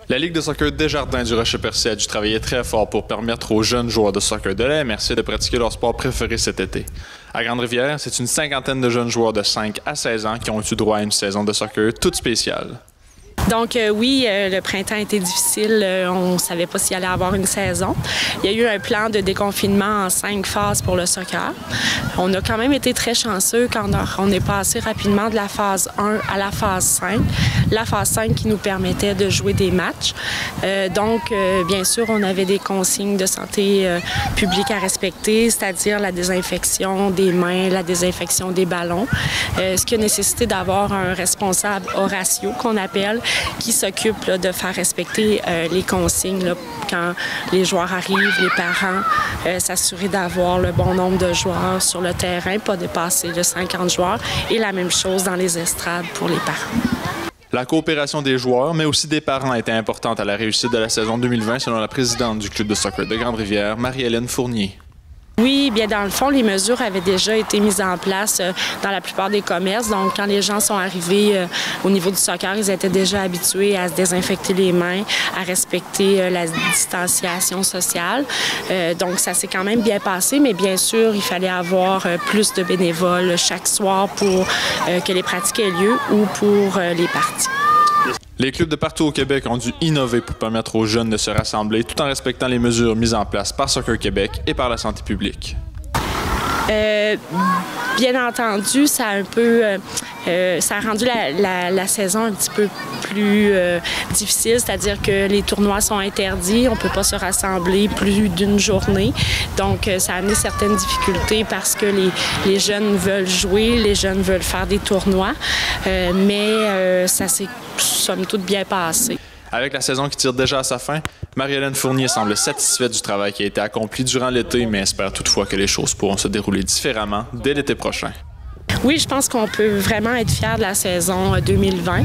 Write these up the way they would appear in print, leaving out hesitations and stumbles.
La Ligue de soccer Desjardins du Rocher-Percé a dû travailler très fort pour permettre aux jeunes joueurs de soccer de la MRC de pratiquer leur sport préféré cet été. À Grande-Rivière, c'est une cinquantaine de jeunes joueurs de 5 à 16 ans qui ont eu droit à une saison de soccer toute spéciale. Donc oui, le printemps a été difficile. On ne savait pas s'il allait avoir une saison. Il y a eu un plan de déconfinement en 5 phases pour le soccer. On a quand même été très chanceux quand on est passé rapidement de la phase 1 à la phase 5. La phase 5 qui nous permettait de jouer des matchs. Donc, bien sûr, on avait des consignes de santé publique à respecter, c'est-à-dire la désinfection des mains, la désinfection des ballons. Ce qui a nécessité d'avoir un responsable Horatio qu'on appelle, qui s'occupe là, de faire respecter les consignes là, quand les joueurs arrivent, les parents, s'assurer d'avoir le bon nombre de joueurs sur le terrain, pas dépasser le 50 joueurs, et la même chose dans les estrades pour les parents. La coopération des joueurs, mais aussi des parents, était importante à la réussite de la saison 2020, selon la présidente du club de soccer de Grande-Rivière, Marie-Hélène Fournier. Oui, bien dans le fond, les mesures avaient déjà été mises en place dans la plupart des commerces. Donc, quand les gens sont arrivés au niveau du soccer, ils étaient déjà habitués à se désinfecter les mains, à respecter la distanciation sociale. Donc, ça s'est quand même bien passé, mais bien sûr, il fallait avoir plus de bénévoles chaque soir pour que les pratiques aient lieu ou pour les parties. Les clubs de partout au Québec ont dû innover pour permettre aux jeunes de se rassembler tout en respectant les mesures mises en place par Soccer Québec et par la santé publique. Bien entendu, ça a un peu, ça a rendu la saison un petit peu plus difficile, c'est-à-dire que les tournois sont interdits, on ne peut pas se rassembler plus d'une journée. Donc, ça a amené certaines difficultés parce que les jeunes veulent jouer, les jeunes veulent faire des tournois, mais ça s'est somme toute bien passé. Avec la saison qui tire déjà à sa fin, Marie-Hélène Fournier semble satisfaite du travail qui a été accompli durant l'été, mais espère toutefois que les choses pourront se dérouler différemment dès l'été prochain. Oui, je pense qu'on peut vraiment être fiers de la saison 2020.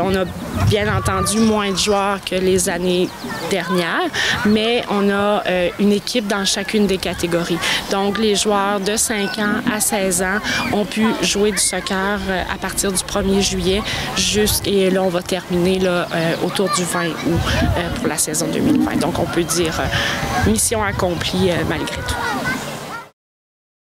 On a bien entendu moins de joueurs que les années dernières, mais on a une équipe dans chacune des catégories. Donc, les joueurs de 5 ans à 16 ans ont pu jouer du soccer à partir du 1er juillet, et là, on va terminer là, autour du 20 août pour la saison 2020. Donc, on peut dire mission accomplie malgré tout.